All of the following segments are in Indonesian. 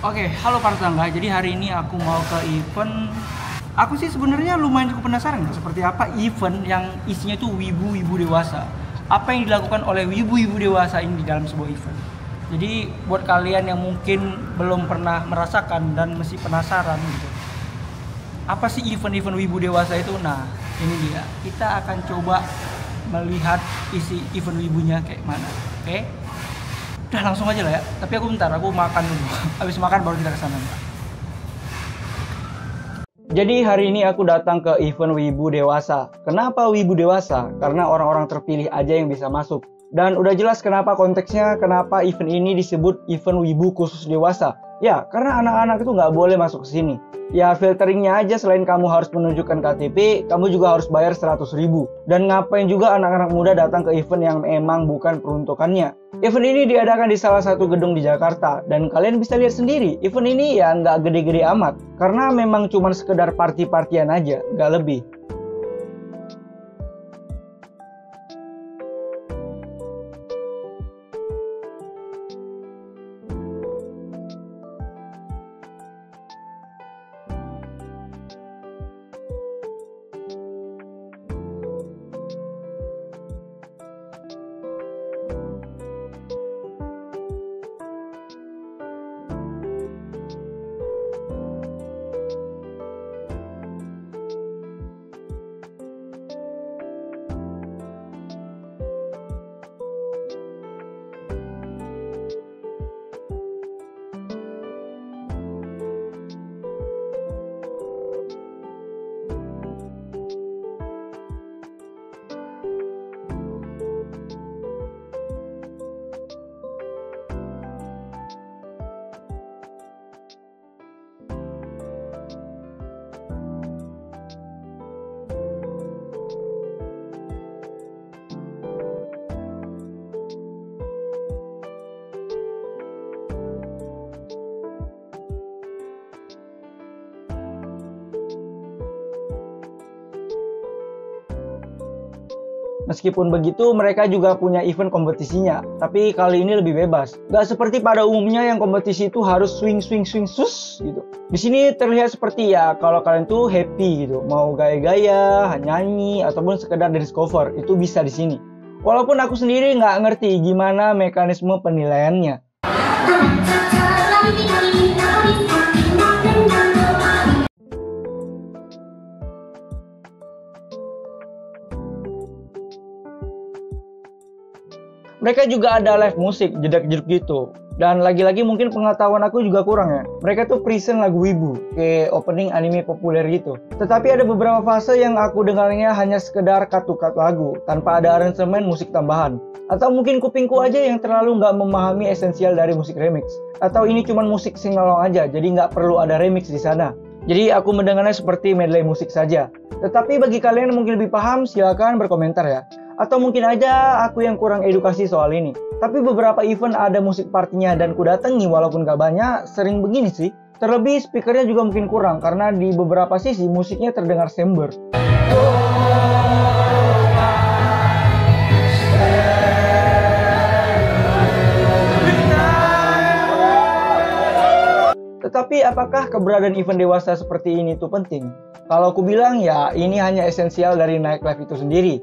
Oke, halo para tetangga. Jadi hari ini aku mau ke event. Aku sih sebenarnya lumayan cukup penasaran seperti apa event yang isinya tuh wibu-wibu dewasa. Apa yang dilakukan oleh wibu-wibu dewasa ini di dalam sebuah event. Jadi buat kalian yang mungkin belum pernah merasakan dan masih penasaran gitu. Apa sih event-event wibu dewasa itu? Nah, ini dia. Kita akan coba melihat isi event wibunya kayak mana. Oke? Udah langsung aja lah ya. Tapi aku bentar, aku makan dulu. Habis makan baru kita ke sana. Jadi hari ini aku datang ke event wibu dewasa. Kenapa wibu dewasa? Karena orang-orang terpilih aja yang bisa masuk. Dan udah jelas kenapa konteksnya, kenapa event ini disebut event wibu khusus dewasa. Ya, karena anak-anak itu nggak boleh masuk ke sini. Ya, filteringnya aja selain kamu harus menunjukkan KTP, kamu juga harus bayar 100.000. Dan ngapain juga anak-anak muda datang ke event yang memang bukan peruntukannya. Event ini diadakan di salah satu gedung di Jakarta. Dan kalian bisa lihat sendiri, event ini ya nggak gede-gede amat. Karena memang cuma sekedar party-partian aja, nggak lebih. Meskipun begitu, mereka juga punya event kompetisinya, tapi kali ini lebih bebas. Gak seperti pada umumnya yang kompetisi itu harus swing sus gitu. Di sini terlihat seperti ya kalau kalian tuh happy gitu, mau gaya-gaya, nyanyi ataupun sekedar dance cover itu bisa di sini. Walaupun aku sendiri nggak ngerti gimana mekanisme penilaiannya. Mereka juga ada live musik, jedak-jeduk gitu. Dan lagi-lagi mungkin pengetahuan aku juga kurang ya. Mereka tuh present lagu wibu, kayak opening anime populer gitu. Tetapi ada beberapa fase yang aku dengarnya hanya sekedar cut-to-cut lagu, tanpa ada aransemen musik tambahan. Atau mungkin kupingku aja yang terlalu nggak memahami esensial dari musik remix. Atau ini cuma musik singalong aja, jadi nggak perlu ada remix di sana. Jadi aku mendengarnya seperti medley musik saja. Tetapi bagi kalian yang mungkin lebih paham, silakan berkomentar ya. Atau mungkin aja aku yang kurang edukasi soal ini. Tapi beberapa event ada musik partinya dan ku datangi walaupun gak banyak, sering begini sih. Terlebih speakernya juga mungkin kurang karena di beberapa sisi musiknya terdengar sember. Tetapi apakah keberadaan event dewasa seperti ini tuh penting? Kalau aku bilang ya ini hanya esensial dari nightlife itu sendiri.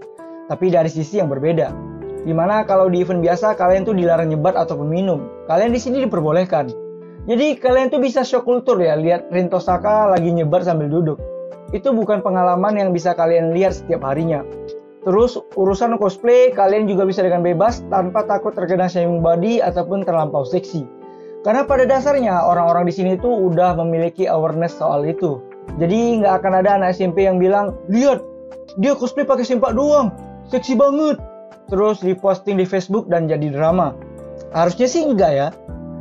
Tapi dari sisi yang berbeda. Dimana kalau di event biasa kalian tuh dilarang nyebat ataupun minum. Kalian di sini diperbolehkan. Jadi kalian tuh bisa shock kultur ya lihat Rinto Saka lagi nyebat sambil duduk. Itu bukan pengalaman yang bisa kalian lihat setiap harinya. Terus urusan cosplay kalian juga bisa dengan bebas tanpa takut terkena shaming body ataupun terlampau seksi. Karena pada dasarnya orang-orang di sini tuh udah memiliki awareness soal itu. Jadi nggak akan ada anak SMP yang bilang, lihat dia cosplay pakai sempak doang. Seksi banget. Terus diposting di Facebook dan jadi drama. Harusnya sih enggak ya.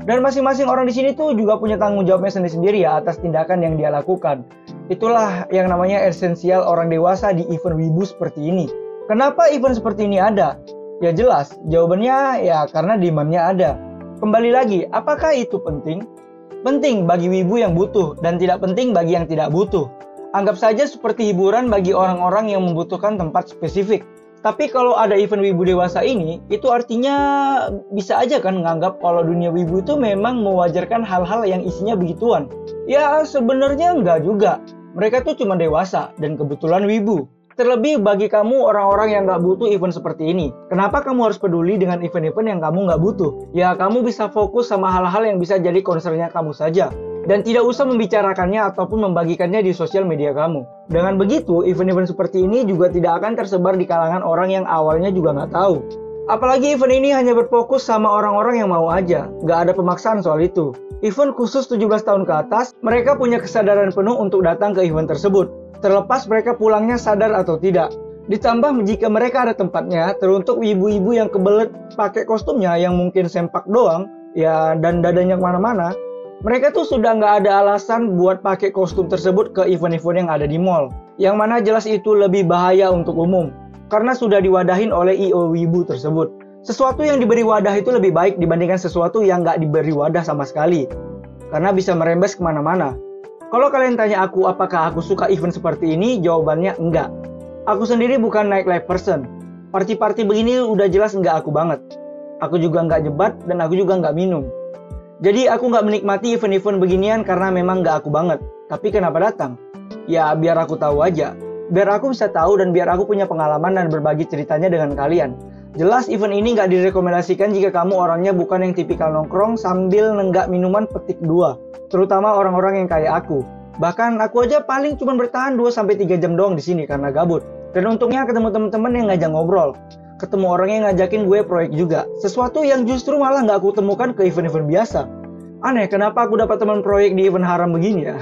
Dan masing-masing orang di sini tuh juga punya tanggung jawabnya sendiri-sendiri ya atas tindakan yang dia lakukan. Itulah yang namanya esensial orang dewasa di event wibu seperti ini. Kenapa event seperti ini ada? Ya jelas, jawabannya ya karena demand-nya ada. Kembali lagi, apakah itu penting? Penting bagi wibu yang butuh dan tidak penting bagi yang tidak butuh. Anggap saja seperti hiburan bagi orang-orang yang membutuhkan tempat spesifik. Tapi kalau ada event wibu dewasa ini, itu artinya bisa aja kan nganggap kalau dunia wibu itu memang mewajarkan hal-hal yang isinya begituan. Ya sebenarnya enggak juga. Mereka tuh cuma dewasa dan kebetulan wibu. Terlebih bagi kamu orang-orang yang nggak butuh event seperti ini. Kenapa kamu harus peduli dengan event-event yang kamu nggak butuh? Ya kamu bisa fokus sama hal-hal yang bisa jadi concernnya kamu saja. Dan tidak usah membicarakannya ataupun membagikannya di sosial media kamu. Dengan begitu, event-event seperti ini juga tidak akan tersebar di kalangan orang yang awalnya juga nggak tahu. Apalagi event ini hanya berfokus sama orang-orang yang mau aja, nggak ada pemaksaan soal itu. Event khusus 17 tahun ke atas, mereka punya kesadaran penuh untuk datang ke event tersebut. Terlepas mereka pulangnya sadar atau tidak. Ditambah jika mereka ada tempatnya, teruntuk ibu-ibu yang kebelet pakai kostumnya yang mungkin sempak doang, ya dan dadanya kemana-mana, mereka tuh sudah nggak ada alasan buat pakai kostum tersebut ke event-event yang ada di mall. Yang mana jelas itu lebih bahaya untuk umum, karena sudah diwadahin oleh I.O. Wibu tersebut. Sesuatu yang diberi wadah itu lebih baik dibandingkan sesuatu yang nggak diberi wadah sama sekali, karena bisa merembes kemana-mana. Kalau kalian tanya aku apakah aku suka event seperti ini, jawabannya enggak. Aku sendiri bukan nightlife person. Party-party begini udah jelas enggak aku banget. Aku juga enggak jebat dan aku juga enggak minum. Jadi aku enggak menikmati event-event beginian karena memang enggak aku banget. Tapi kenapa datang? Ya biar aku tahu aja. Biar aku bisa tahu dan biar aku punya pengalaman dan berbagi ceritanya dengan kalian. Jelas event ini nggak direkomendasikan jika kamu orangnya bukan yang tipikal nongkrong sambil nenggak minuman petik 2. Terutama orang-orang yang kayak aku. Bahkan aku aja paling cuma bertahan 2-3 jam doang di sini karena gabut. Dan untungnya ketemu teman-teman yang ngajak ngobrol. Ketemu orang yang ngajakin gue proyek juga. Sesuatu yang justru malah nggak aku temukan ke event-event biasa. Aneh, kenapa aku dapat teman proyek di event haram begini ya?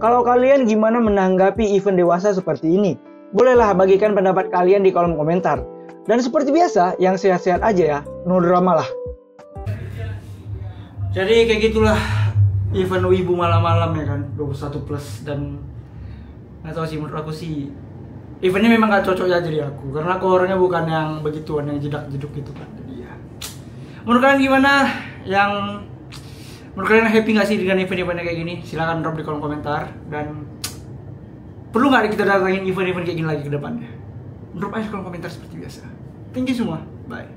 Kalau kalian gimana menanggapi event dewasa seperti ini? Bolehlah bagikan pendapat kalian di kolom komentar. Dan seperti biasa, yang sehat-sehat aja ya, no drama lah. Jadi kayak gitulah event wibu malam-malam ya kan, 21 plus. Dan gak tau sih, menurut aku sih eventnya memang gak cocok ya jadi aku, karena aku orangnya bukan yang begituan, yang jedak-jeduk gitu kan. Jadi ya, menurut kalian gimana? Menurut kalian happy gak sih dengan event-eventnya kayak gini? Silahkan drop di kolom komentar. Dan perlu gak kita datangin event-event kayak gini lagi ke depannya? Drop aja di kolom komentar seperti biasa. Thank you semua, bye.